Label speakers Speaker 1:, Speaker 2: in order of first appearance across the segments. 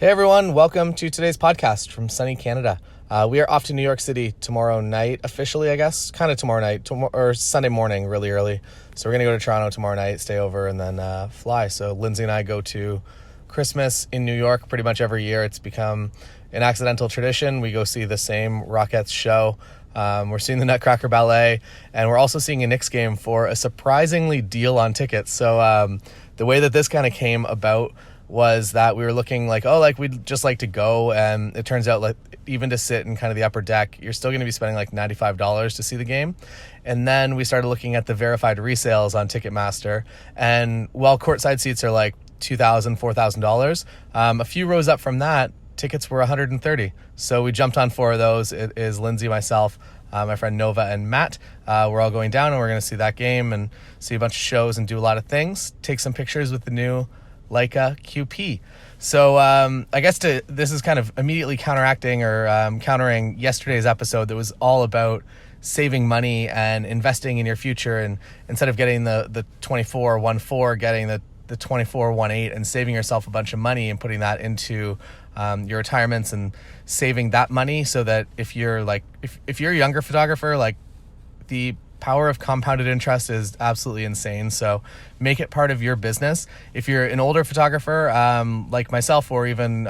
Speaker 1: Hey everyone, welcome to today's podcast from sunny Canada. We are off to New York City tomorrow night, officially I guess, kind of tomorrow night, or Sunday morning really early. So we're going to go to Toronto tomorrow night, stay over, and then fly. So Lindsay and I go to Christmas in New York pretty much every year. It's become an accidental tradition. We go see the same Rockettes show. We're seeing the Nutcracker Ballet, and we're also seeing a Knicks game for a surprisingly deal on tickets. So the way that this kind of came about was that we were looking we'd just like to go, and it turns out like even to sit in kind of the upper deck, you're still going to be spending like $95 to see the game. And then we started looking at the verified resales on Ticketmaster, and while courtside seats are like $2,000, $4,000, a few rows up from that, tickets were $130. So we jumped on 4 of those. It is Lindsay, myself, my friend Nova, and Matt. We're all going down, and we're going to see that game and see a bunch of shows and do a lot of things, take some pictures with the new Leica Q-P. So I guess this is kind of immediately counteracting or countering yesterday's episode that was all about saving money and investing in your future, and instead of getting the 24-1-4, getting the 24-1-8 and saving yourself a bunch of money and putting that into your retirements and saving that money, so that if you're a younger photographer, like the power of compounded interest is absolutely insane. So make it part of your business. If you're an older photographer, like myself, or even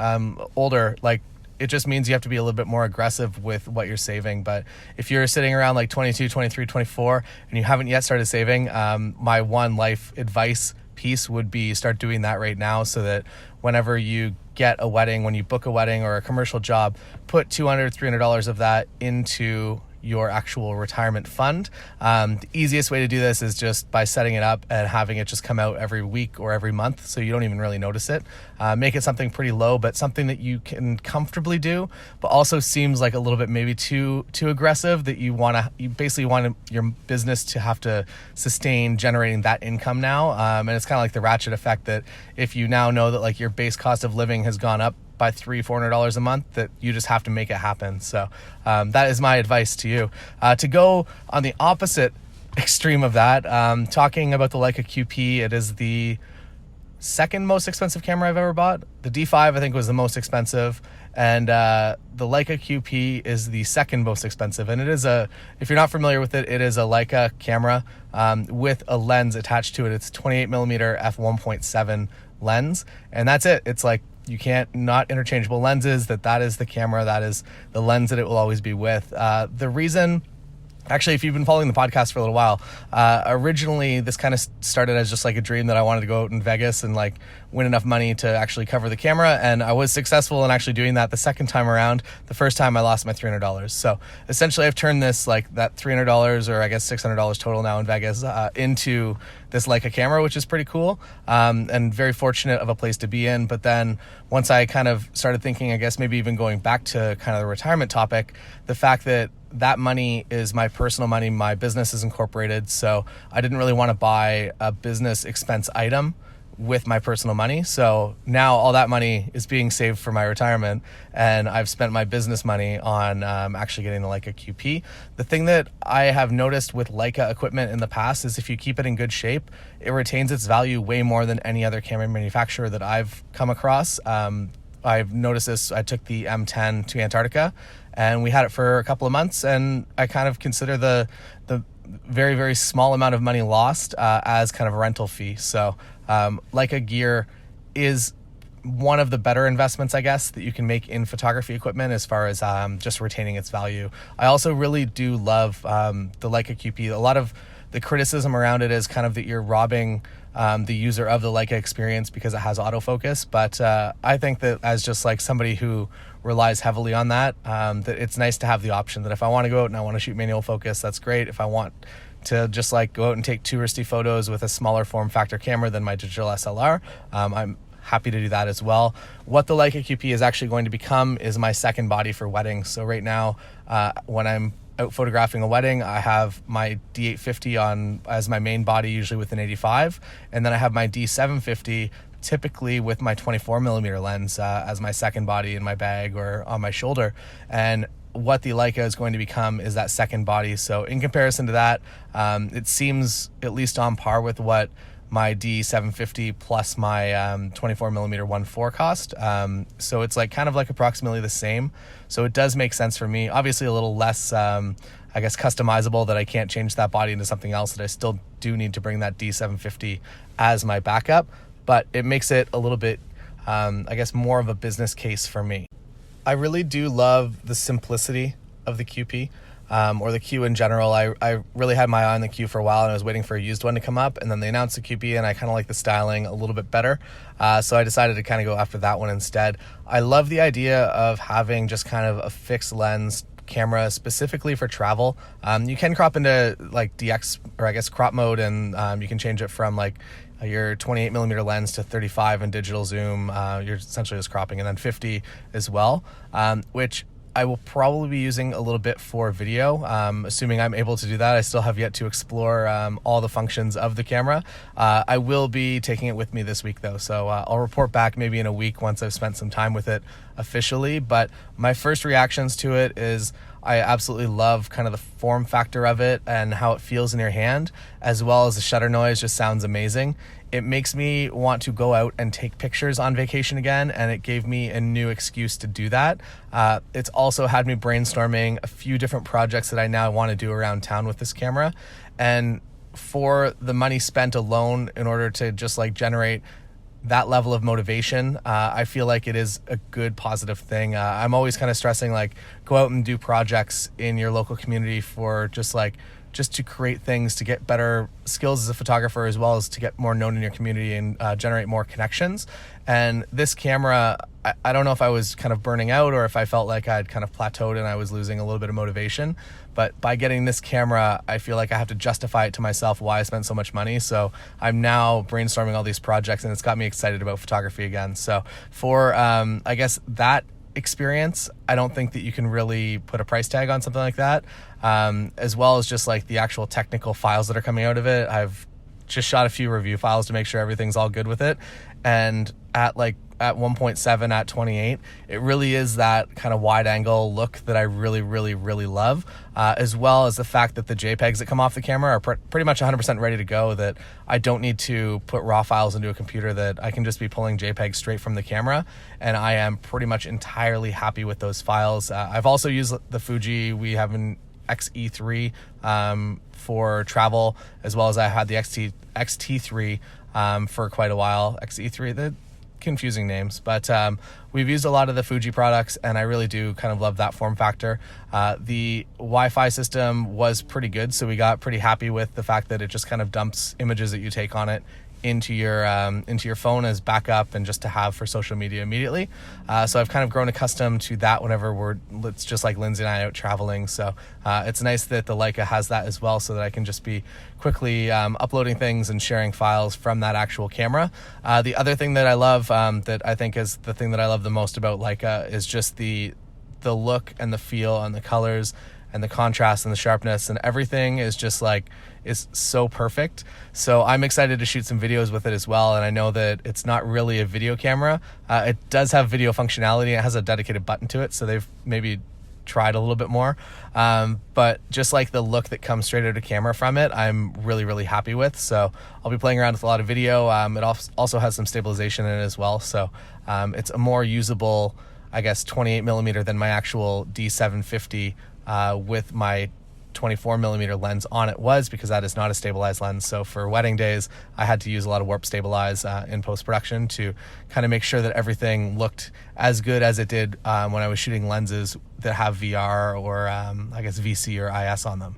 Speaker 1: older, like it just means you have to be a little bit more aggressive with what you're saving. But if you're sitting around like 22, 23, 24, and you haven't yet started saving, my one life advice piece would be start doing that right now, so that whenever you get a wedding, when you book a wedding or a commercial job, put $200, $300 of that into your actual retirement fund. The easiest way to do this is just by setting it up and having it just come out every week or every month, so you don't even really notice it. Make it something pretty low, but something that you can comfortably do, but also seems like a little bit maybe too aggressive, that you basically want your business to have to sustain generating that income now. And it's kind of like the ratchet effect, that if you now know that like your base cost of living has gone up by $300-$400 a month, that you just have to make it happen. So that is my advice to you. To go on the opposite extreme of that, talking about the Leica Q-P, it is the second most expensive camera I've ever bought. The D5 I think was the most expensive, and the Leica Q-P is the second most expensive. And it is if you're not familiar with it, it is a Leica camera with a lens attached to it. It's 28mm f1.7 lens, and that's it. It's like, you can't, not interchangeable lenses, that is the camera, that is the lens that it will always be with. The reason, actually, if you've been following the podcast for a little while, originally this kind of started as just like a dream that I wanted to go out in Vegas and like win enough money to actually cover the camera, and I was successful in actually doing that the second time around. The first time I lost my $300. So essentially I've turned this, like that $300, or I guess $600 total now in Vegas, into this Leica camera, which is pretty cool, and very fortunate of a place to be in. But then once I kind of started thinking, I guess maybe even going back to kind of the retirement topic, the fact that money is my personal money, my business is incorporated, so I didn't really want to buy a business expense item with my personal money. So now all that money is being saved for my retirement, and I've spent my business money on actually getting the Leica Q-P. The thing that I have noticed with Leica equipment in the past is if you keep it in good shape, it retains its value way more than any other camera manufacturer that I've come across. I've noticed this. I took the M10 to Antarctica, and we had it for a couple of months, and I kind of consider the very, very small amount of money lost as kind of a rental fee. So Leica gear is one of the better investments, I guess, that you can make in photography equipment, as far as just retaining its value. I also really do love the Leica Q-P. A lot of the criticism around it is kind of that you're robbing the user of the Leica experience because it has autofocus. But I think that as just like somebody who relies heavily on that it's nice to have the option that if I want to go out and I want to shoot manual focus, that's great. If I want to just like go out and take touristy photos with a smaller form factor camera than my digital SLR, I'm happy to do that as well. What the Leica Q-P is actually going to become is my second body for weddings. So right now, when I'm out photographing a wedding, I have my D850 on as my main body, usually with an 85, and then I have my D750 typically with my 24mm lens as my second body in my bag or on my shoulder. And what the Leica is going to become is that second body. So in comparison to that, it seems at least on par with what my D750 plus my 24mm 1.4 cost. So it's like kind of like approximately the same. So it does make sense for me. Obviously a little less, I guess, customizable, that I can't change that body into something else, that I still do need to bring that D750 as my backup, but it makes it a little bit, I guess, more of a business case for me. I really do love the simplicity of the Q-P. Or the Q in general. I really had my eye on the Q for a while, and I was waiting for a used one to come up, and then they announced the Q-P, and I kind of like the styling a little bit better. So I decided to kind of go after that one instead. I love the idea of having just kind of a fixed lens camera specifically for travel. You can crop into like DX, or I guess crop mode, and you can change it from like your 28mm lens to 35 in digital zoom. You're essentially just cropping, and then 50 as well, which I will probably be using a little bit for video, assuming I'm able to do that. I still have yet to explore all the functions of the camera. I will be taking it with me this week though, so I'll report back maybe in a week once I've spent some time with it officially. But my first reactions to it is I absolutely love kind of the form factor of it and how it feels in your hand, as well as the shutter noise just sounds amazing. It makes me want to go out and take pictures on vacation again, and it gave me a new excuse to do that. It's also had me brainstorming a few different projects that I now want to do around town with this camera. And for the money spent alone, in order to just like generate that level of motivation, I feel like it is a good positive thing. I'm always kind of stressing like, go out and do projects in your local community for just to create things, to get better skills as a photographer, as well as to get more known in your community and generate more connections. And this camera, I don't know if I was kind of burning out or if I felt like I'd kind of plateaued and I was losing a little bit of motivation. But by getting this camera, I feel like I have to justify it to myself why I spent so much money. So I'm now brainstorming all these projects, and it's got me excited about photography again. So for, I guess, that experience, I don't think that you can really put a price tag on something like that, as well as just like the actual technical files that are coming out of it. I've just shot a few review files to make sure everything's all good with it, and at 1.7 at 28, it really is that kind of wide angle look that I really love, as well as the fact that the JPEGs that come off the camera are pretty much 100% ready to go, that I don't need to put raw files into a computer, that I can just be pulling JPEGs straight from the camera, and I am pretty much entirely happy with those files. I've also used the Fuji, we have an XE3 for travel, as well as I had the XT3 for quite a while. XE3, the confusing names, but we've used a lot of the Fuji products, and I really do kind of love that form factor. The Wi-Fi system was pretty good, so we got pretty happy with the fact that it just kind of dumps images that you take on it into your phone as backup and just to have for social media immediately. So I've kind of grown accustomed to that whenever it's just like Lindsay and I out traveling. So it's nice that the Leica has that as well, so that I can just be quickly uploading things and sharing files from that actual camera. The other thing that I love, that I think is the thing that I love the most about Leica, is just the look and the feel and the colors and the contrast and the sharpness, and everything is just like, is so perfect. So I'm excited to shoot some videos with it as well. And I know that it's not really a video camera. It does have video functionality. It has a dedicated button to it, so they've maybe tried a little bit more. But just like the look that comes straight out of camera from it, I'm really happy with. So I'll be playing around with a lot of video. It also has some stabilization in it as well. So it's a more usable, I guess, 28mm than my actual D750 with my 24mm lens on it was, because that is not a stabilized lens. So for wedding days, I had to use a lot of warp stabilize in post-production to kind of make sure that everything looked as good as it did when I was shooting lenses that have VR or I guess VC or IS on them.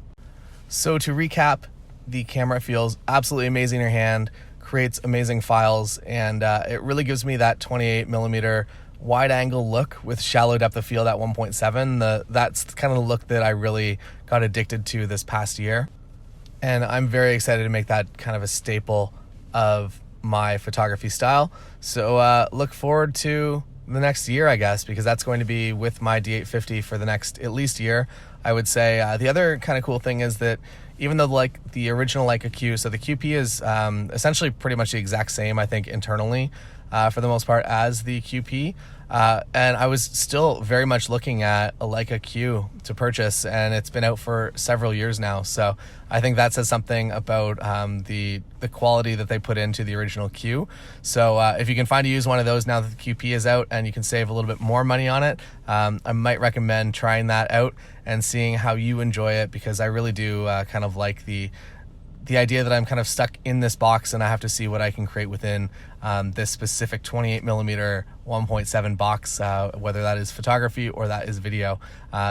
Speaker 1: So to recap, the camera feels absolutely amazing in your hand, creates amazing files, and it really gives me that 28mm wide angle look with shallow depth of field at 1.7. That's kind of the look that I really got addicted to this past year, and I'm very excited to make that kind of a staple of my photography style. So look forward to the next year, I guess, because that's going to be with my D850 for the next at least year, I would say. The other kind of cool thing is that even though like the original Leica Q, so the Q-P is essentially pretty much the exact same, I think, internally. for the most part as the Q-P. And I was still very much looking at a Leica Q to purchase, and it's been out for several years now. So I think that says something about the quality that they put into the original Q. So if you can find a used one of those now that the Q-P is out and you can save a little bit more money on it, I might recommend trying that out and seeing how you enjoy it, because I really do kind of like the idea that I'm kind of stuck in this box and I have to see what I can create within this specific 28 millimeter 1.7 box, whether that is photography or that is video.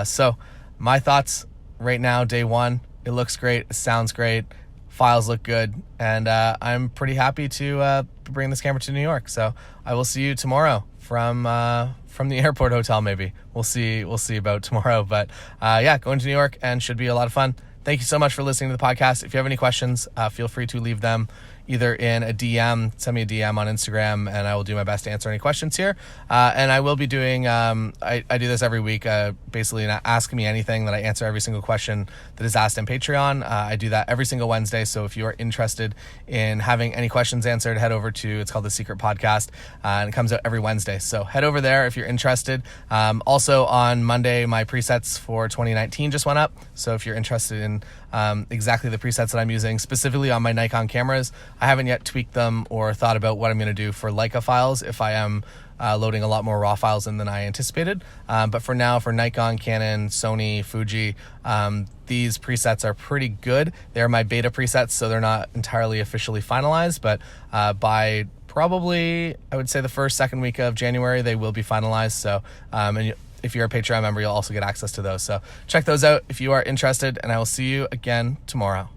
Speaker 1: So my thoughts right now, day one, it looks great, it sounds great, files look good, and I'm pretty happy to bring this camera to New York. So I will see you tomorrow from the airport hotel. Maybe we'll see about tomorrow, but yeah, going to New York and should be a lot of fun. Thank you so much for listening to the podcast. If you have any questions, feel free to leave them either in a DM, send me a DM on Instagram, and I will do my best to answer any questions here. And I will be doing, I do this every week, basically Ask Me Anything, that I answer every single question that is asked in Patreon. I do that every single Wednesday. So if you are interested in having any questions answered, head over to, it's called The Secret Podcast, and it comes out every Wednesday. So head over there if you're interested. Also on Monday, my presets for 2019 just went up. So if you're interested in exactly the presets that I'm using specifically on my Nikon cameras, I haven't yet tweaked them or thought about what I'm going to do for Leica files if I am loading a lot more raw files in than I anticipated. But for now, for Nikon, Canon, Sony, Fuji, these presets are pretty good. They're my beta presets, so they're not entirely officially finalized, but by probably, I would say the second week of January, they will be finalized. So, and if you're a Patreon member, you'll also get access to those. So check those out if you are interested, and I will see you again tomorrow.